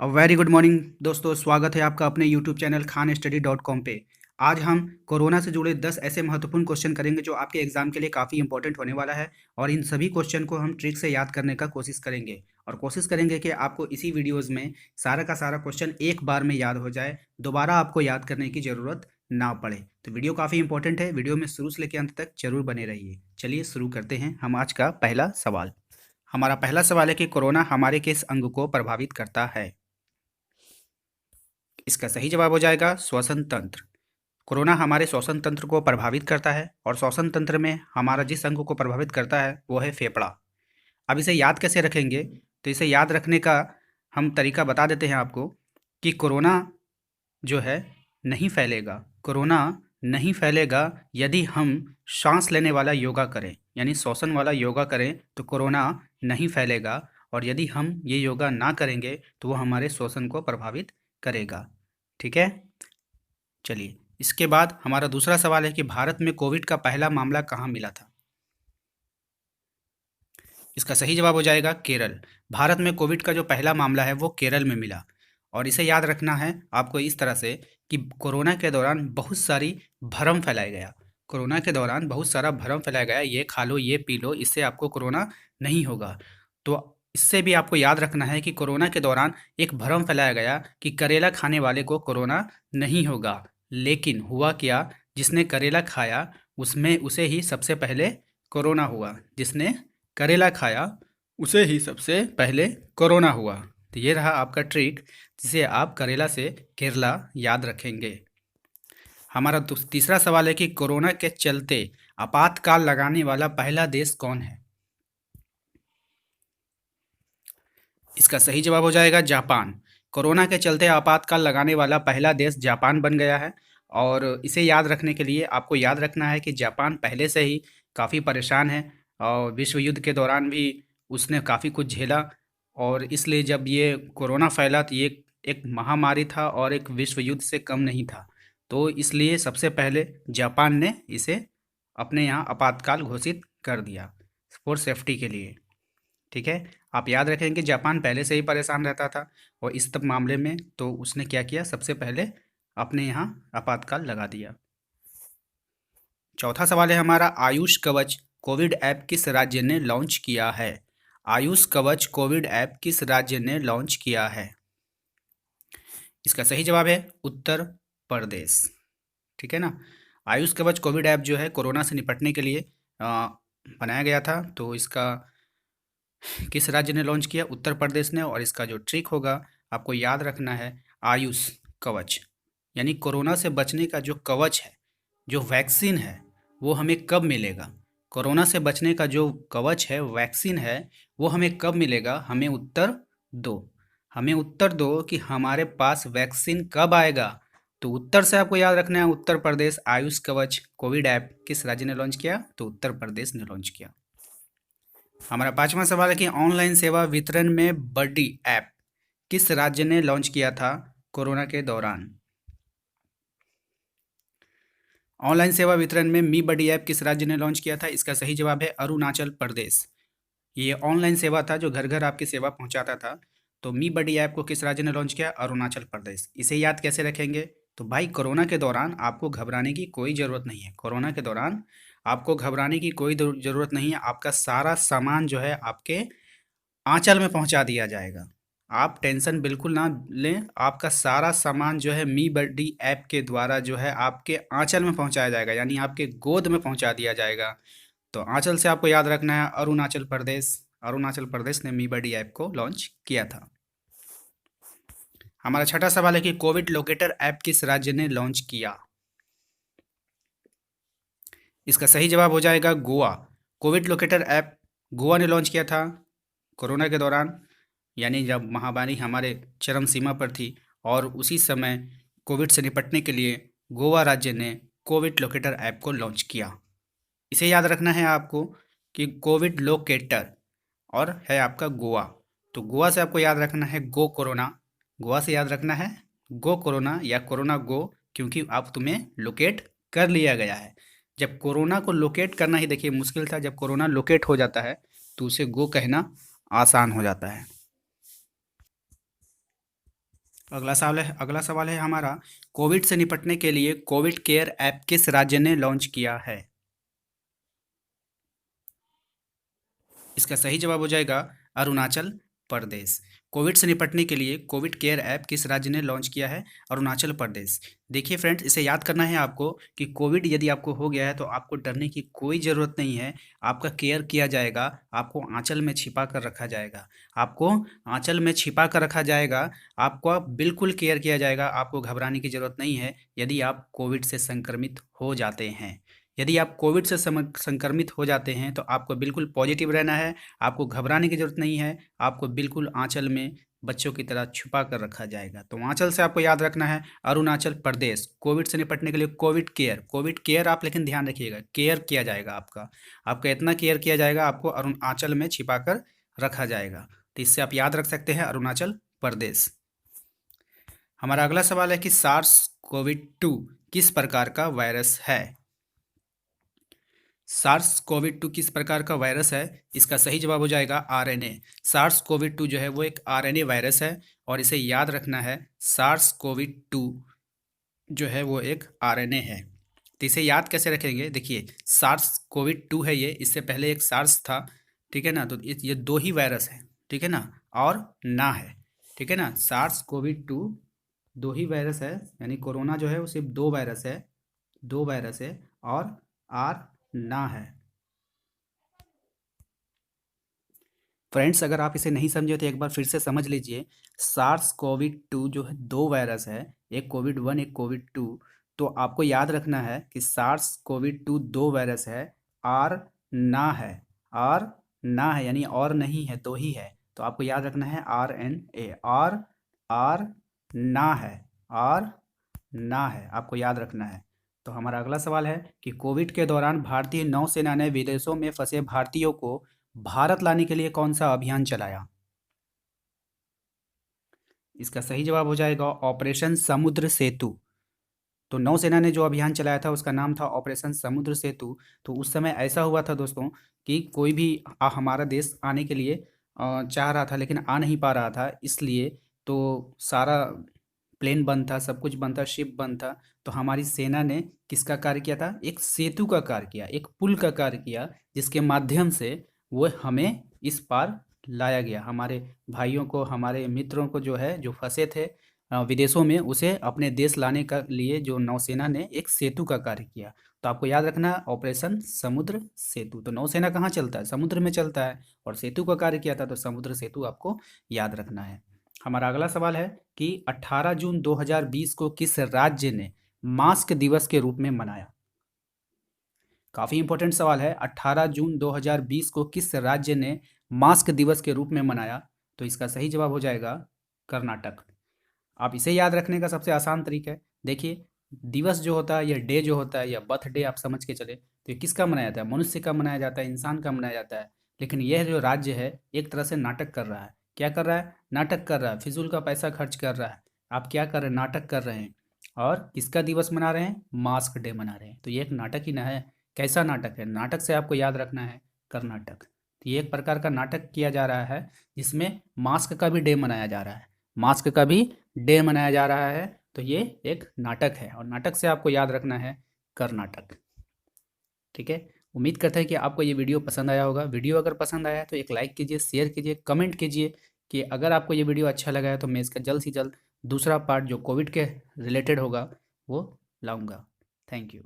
Very good morning दोस्तों, स्वागत है आपका अपने यूट्यूब चैनल khanstudy.com पे। आज हम कोरोना से जुड़े 10 ऐसे महत्वपूर्ण क्वेश्चन करेंगे जो आपके एग्जाम के लिए काफ़ी इंपॉर्टेंट होने वाला है। और इन सभी क्वेश्चन को हम ट्रिक से याद करने का कोशिश करेंगे और कोशिश करेंगे कि आपको इसी वीडियोस में सारा का सारा क्वेश्चन एक बार में याद हो जाए, दोबारा आपको याद करने की ज़रूरत ना पड़े। तो वीडियो काफ़ी इंपॉर्टेंट है, वीडियो में शुरू से लेकर अंत तक जरूर बने रहिए। चलिए शुरू करते हैं हम आज का पहला सवाल। हमारा पहला सवाल है कि कोरोना हमारे किस अंग को प्रभावित करता है। इसका सही जवाब हो जाएगा श्वसन तंत्र। कोरोना हमारे श्वसन तंत्र को प्रभावित करता है और श्वसन तंत्र में हमारा जिस अंग को प्रभावित करता है वो है फेफड़ा। अब इसे याद कैसे रखेंगे, तो इसे याद रखने का हम तरीका बता देते हैं आपको कि कोरोना जो है नहीं फैलेगा। कोरोना नहीं फैलेगा यदि हम सांस लेने वाला योगा करें, यानी श्वसन वाला योगा करें तो कोरोना नहीं फैलेगा। और यदि हम ये योगा ना करेंगे तो वो हमारे श्वसन को प्रभावित करेगा। ठीक है, चलिए इसके बाद हमारा दूसरा सवाल है कि भारत में कोविड का पहला मामला कहाँ मिला था। इसका सही जवाब हो जाएगा केरल। भारत में कोविड का जो पहला मामला है वो केरल में मिला। और इसे याद रखना है आपको इस तरह से कि कोरोना के दौरान बहुत सारी भ्रम फैलाया गया। कोरोना के दौरान बहुत सारा भ्रम फैलाया गया, ये खा लो ये पी लो इससे आपको कोरोना नहीं होगा। तो इससे भी आपको याद रखना है कि कोरोना के दौरान एक भ्रम फैलाया गया कि करेला खाने वाले को कोरोना नहीं होगा। लेकिन हुआ क्या, जिसने करेला खाया उसमें उसे ही सबसे पहले कोरोना हुआ। जिसने करेला खाया उसे ही सबसे पहले कोरोना हुआ। तो ये रहा आपका ट्रिक जिसे आप करेला से केरला याद रखेंगे। हमारा तीसरा सवाल है कि कोरोना के चलते आपातकाल लगाने वाला पहला देश कौन है। इसका सही जवाब हो जाएगा जापान। कोरोना के चलते आपातकाल लगाने वाला पहला देश जापान बन गया है। और इसे याद रखने के लिए आपको याद रखना है कि जापान पहले से ही काफ़ी परेशान है और विश्व युद्ध के दौरान भी उसने काफ़ी कुछ झेला। और इसलिए जब ये कोरोना फैला तो ये एक महामारी था और एक विश्व युद्ध से कम नहीं था। तो इसलिए सबसे पहले जापान ने इसे अपने यहाँ आपातकाल घोषित कर दिया फॉर सेफ्टी के लिए। ठीक है, आप याद रखें कि जापान पहले से ही परेशान रहता था और इस तब मामले में तो उसने क्या किया, सबसे पहले अपने यहाँ आपातकाल लगा दिया। चौथा सवाल है हमारा, आयुष कवच कोविड ऐप किस राज्य ने लॉन्च किया है। आयुष कवच कोविड ऐप किस राज्य ने लॉन्च किया है। इसका सही जवाब है उत्तर प्रदेश। ठीक है ना, आयुष कवच कोविड ऐप जो है कोरोना से निपटने के लिए बनाया गया था। तो इसका किस राज्य ने लॉन्च किया, उत्तर प्रदेश ने। और इसका जो ट्रिक होगा आपको याद रखना है, आयुष कवच यानी कोरोना से बचने का जो कवच है, जो वैक्सीन है वो हमें कब मिलेगा। कोरोना से बचने का जो कवच है, वैक्सीन है, वो हमें कब मिलेगा। हमें उत्तर दो, हमें उत्तर दो कि हमारे पास वैक्सीन कब आएगा। तो उत्तर से आपको याद रखना है उत्तर प्रदेश। आयुष कवच कोविड ऐप किस राज्य ने लॉन्च किया, तो उत्तर प्रदेश ने लॉन्च किया। हमारा पांचवा सवाल है कि ऑनलाइन सेवा वितरण में बड्डी ऐप किस राज्य ने लॉन्च किया था कोरोना के दौरान। ऑनलाइन सेवा वितरण में मी बड्डी ऐप किस राज्य ने लॉन्च किया था। इसका सही जवाब है अरुणाचल प्रदेश। ये ऑनलाइन सेवा था जो घर घर आपकी सेवा पहुंचाता था। तो मी बड्डी ऐप को किस राज्य ने लॉन्च किया, अरुणाचल प्रदेश। इसे याद कैसे रखेंगे, तो भाई कोरोना के दौरान आपको घबराने की कोई ज़रूरत नहीं है। कोरोना के दौरान आपको घबराने की कोई ज़रूरत नहीं है। आपका सारा सामान जो है आपके आंचल में पहुंचा दिया जाएगा। आप टेंशन बिल्कुल ना लें, आपका सारा सामान जो है मी बड्डी ऐप के द्वारा जो है आपके आंचल में पहुंचाया जाएगा, यानी आपके गोद में पहुंचा दिया जाएगा। तो आंचल से आपको याद रखना है अरुणाचल प्रदेश। अरुणाचल प्रदेश ने मी बड्डी ऐप को लॉन्च किया था। हमारा छठा सवाल है कि कोविड लोकेटर ऐप किस राज्य ने लॉन्च किया। इसका सही जवाब हो जाएगा Goa. Covid locator app Goa ने लॉन्च किया था कोरोना के दौरान, यानी जब महामारी हमारे चरम सीमा पर थी। और उसी समय कोविड से निपटने के लिए गोवा राज्य ने कोविड लोकेटर ऐप को लॉन्च किया। इसे याद रखना है आपको कि कोविड लोकेटर और है आपका गोवा। तो गोवा से आपको याद रखना है गो कोरोना। गोवा से याद रखना है गो कोरोना या कोरोना गो, क्योंकि अब तुम्हें लोकेट कर लिया गया है। जब कोरोना को लोकेट करना ही देखिए मुश्किल था, जब कोरोना लोकेट हो जाता है तो उसे गो कहना आसान हो जाता है। अगला सवाल है हमारा, कोविड से निपटने के लिए कोविड केयर ऐप किस राज्य ने लॉन्च किया है? इसका सही जवाब हो जाएगा अरुणाचल प्रदेश। कोविड से निपटने के लिए कोविड केयर ऐप किस राज्य ने लॉन्च किया है? अरुणाचल प्रदेश। देखिए फ्रेंड्स, इसे याद करना है आपको कि कोविड यदि आपको हो गया है तो आपको डरने की कोई ज़रूरत नहीं है। आपका केयर किया जाएगा, आपको आंचल में छिपा कर रखा जाएगा, आपको आंचल में छिपा कर रखा जाएगा, आपको बिल्कुल केयर किया जाएगा। आपको घबराने की ज़रूरत नहीं है यदि आप कोविड से संक्रमित हो जाते हैं। यदि आप कोविड से संक्रमित हो जाते हैं तो आपको बिल्कुल पॉजिटिव रहना है, आपको घबराने की ज़रूरत नहीं है, आपको बिल्कुल आंचल में बच्चों की तरह छुपा कर रखा जाएगा। तो आंचल से आपको याद रखना है अरुणाचल प्रदेश। कोविड से निपटने के लिए कोविड केयर आप लेकिन ध्यान रखिएगा, केयर किया जाएगा आपका, आपका इतना केयर किया जाएगा, आपको आंचल में छिपा कर रखा जाएगा। तो इससे आप याद रख सकते हैं अरुणाचल प्रदेश। हमारा अगला सवाल है कि सार्स कोविड 2 किस प्रकार का वायरस है? सार्स कोविड 2 किस प्रकार का वायरस है? इसका सही जवाब हो जाएगा आरएनए। सार्स कोविड 2 जो है वो एक आरएनए वायरस है और इसे याद रखना है, सार्स कोविड 2 जो है वो एक आरएनए है। तो इसे याद कैसे रखेंगे? देखिए, सार्स कोविड 2 है ये, इससे पहले एक सार्स था, ठीक है ना? तो ये दो ही वायरस है, ठीक है ना, और ना है, ठीक है ना। सार्स कोविड 2 दो ही वायरस है, यानी कोरोना जो है वो सिर्फ दो वायरस है, दो वायरस है, और आर ना है। फ्रेंड्स, अगर आप इसे नहीं समझे तो एक बार फिर से समझ लीजिए। सार्स कोविड 2 जो है दो वायरस है, एक कोविड 1 एक कोविड 2। तो आपको याद रखना है कि सार्स कोविड 2 दो वायरस है, आर ना है, आर ना है यानी और नहीं है, दो ही है। तो आपको याद रखना है आर एन ए, आर ना है, आर ना है, आपको याद रखना है। तो हमारा अगला सवाल है कि कोविड के दौरान भारतीय नौसेना ने विदेशों में फंसे भारतीयों को भारत लाने के लिए कौन सा अभियान चलाया? इसका सही जवाब हो जाएगा ऑपरेशन समुद्र सेतु। तो नौसेना ने जो अभियान चलाया था उसका नाम था ऑपरेशन समुद्र सेतु। तो उस समय ऐसा हुआ था दोस्तों कि कोई भी हमारा देश आने के लिए चाह रहा था लेकिन आ नहीं पा रहा था, इसलिए तो सारा प्लेन बंद था, सब कुछ बंद था, शिप बंद था। तो हमारी सेना ने किसका कार्य किया था? एक सेतु का कार्य किया, एक पुल का कार्य किया, जिसके माध्यम से वो हमें इस पार लाया गया। हमारे भाइयों को, हमारे मित्रों को जो है, जो फंसे थे विदेशों में, उसे अपने देश लाने का लिए जो नौसेना ने एक सेतु का कार्य किया। तो आपको याद रखना ऑपरेशन समुद्र सेतु। तो नौसेना कहाँ चलता है? समुद्र में चलता है, और सेतु का कार्य किया था तो समुद्र सेतु आपको याद रखना है। हमारा अगला सवाल है कि 18 जून 2020 को किस राज्य ने मास्क दिवस के रूप में मनाया? काफ़ी इंपॉर्टेंट सवाल है। 18 जून 2020 को किस राज्य ने मास्क दिवस के रूप में मनाया? तो इसका सही जवाब हो जाएगा कर्नाटक। आप इसे याद रखने का सबसे आसान तरीका है, देखिए, दिवस जो होता है या डे जो होता है या बर्थडे आप समझ के चले तो ये किसका मनाया जाता है? मनुष्य का मनाया जाता है, इंसान का मनाया जाता है। लेकिन यह जो राज्य है एक तरह से नाटक कर रहा है। क्या कर रहा है? नाटक कर रहा है, फिजूल का पैसा खर्च कर रहा है। आप क्या कर रहे हैं? नाटक कर रहे हैं। और किसका दिवस मना रहे हैं? मास्क डे मना रहे हैं। तो ये एक नाटक ही ना है? कैसा नाटक है? नाटक से आपको याद रखना है कर्नाटक। तो ये एक प्रकार का नाटक किया जा रहा है जिसमें मास्क का भी डे मनाया जा रहा है, मास्क का भी डे मनाया जा रहा है। तो ये एक नाटक है और नाटक से आपको याद रखना है कर्नाटक। ठीक है, उम्मीद करते हैं कि आपको ये वीडियो पसंद आया होगा। वीडियो अगर पसंद आया है तो एक लाइक कीजिए, शेयर कीजिए, कमेंट कीजिए कि अगर आपको ये वीडियो अच्छा लगा है तो मैं इसका जल्द से जल्द दूसरा पार्ट जो कोविड के रिलेटेड होगा वो लाऊंगा। Thank you.